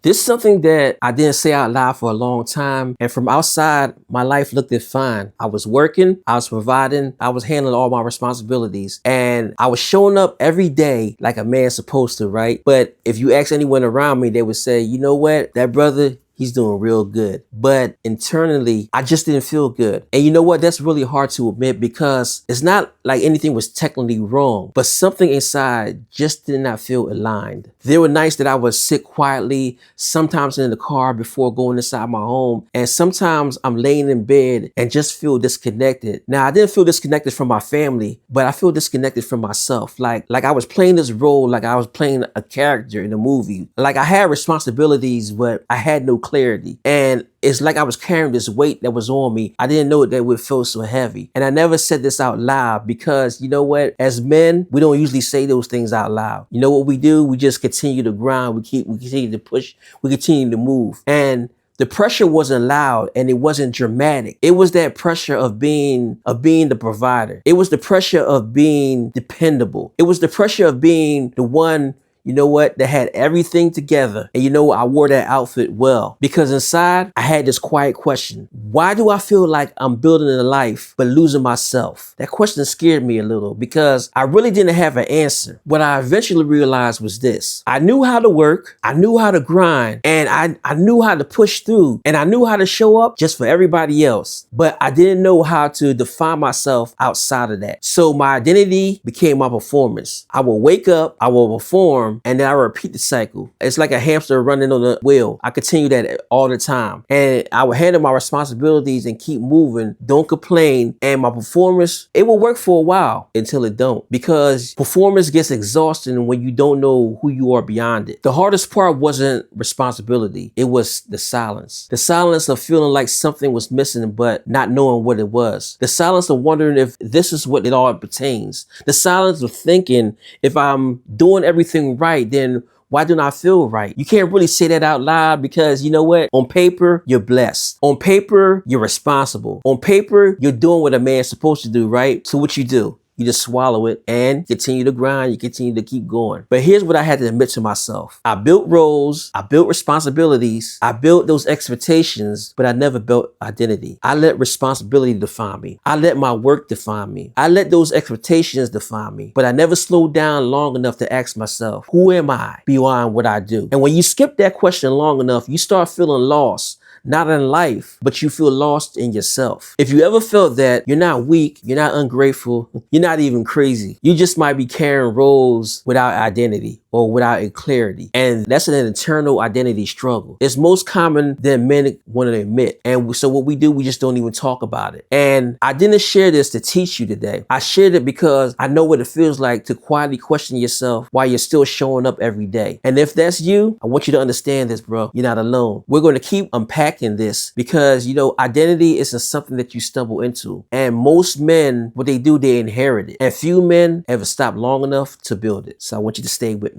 This is something that I didn't say out loud for a long time. And from outside, my life looked fine. I was working, I was providing, I was handling all my responsibilities. And I was showing up every day like a man's supposed to, right? But if you ask anyone around me, they would say, you know what? That brother, he's doing real good. But internally, I just didn't feel good. And you know what? That's really hard to admit because it's not like anything was technically wrong, but something inside just did not feel aligned. There were nights that I would sit quietly, sometimes in the car before going inside my home. And sometimes I'm laying in bed and just feel disconnected. Now, I didn't feel disconnected from my family, but I feel disconnected from myself. Like I was playing this role, like I was playing a character in a movie. Like I had responsibilities, but I had no clarity. And it's like I was carrying this weight that was on me. I didn't know that it would feel so heavy. And I never said this out loud because you know what? As men, we don't usually say those things out loud. You know what we do? We just continue to grind. We continue to push. We continue to move. And the pressure wasn't loud and it wasn't dramatic. It was that pressure of being the provider. It was the pressure of being dependable. It was the pressure of being the one, you know what, that had everything together. And you know what, I wore that outfit well. Because inside, I had this quiet question. Why do I feel like I'm building a life but losing myself? That question scared me a little because I really didn't have an answer. What I eventually realized was this. I knew how to work, I knew how to grind, and I knew how to push through, and I knew how to show up just for everybody else. But I didn't know how to define myself outside of that. So my identity became my performance. I will wake up, I will perform, and then I repeat the cycle. It's like a hamster running on the wheel. I continue that all the time. And I would handle my responsibilities and keep moving, don't complain. And my performance, it will work for a while until it don't. Because performance gets exhausting when you don't know who you are beyond it. The hardest part wasn't responsibility. It was the silence. The silence of feeling like something was missing but not knowing what it was. The silence of wondering if this is what it all pertains. The silence of thinking if I'm doing everything right, then why don't I feel right? You can't really say that out loud because you know what? On paper, you're blessed. On paper, you're responsible. On paper, you're doing what a man's supposed to do, right? So what you do? You just swallow it and continue to grind. You continue to keep going. But here's what I had to admit to myself. I built roles. I built responsibilities. I built those expectations, but I never built identity. I let responsibility define me. I let my work define me. I let those expectations define me. But I never slowed down long enough to ask myself, who am I beyond what I do? And when you skip that question long enough, you start feeling lost. Not in life, but you feel lost in yourself. If you ever felt that, you're not weak, you're not ungrateful, you're not even crazy. You just might be carrying roles without identity or without a clarity. And that's an internal identity struggle. It's most common than men want to admit. And so what we do, we just don't even talk about it. And I didn't share this to teach you today. I shared it because I know what it feels like to quietly question yourself while you're still showing up every day. And if that's you, I want you to understand this, bro. You're not alone. We're going to keep unpacking this because, you know, identity isn't something that you stumble into. And most men, what they do, they inherit it. And few men ever stop long enough to build it. So I want you to stay with me.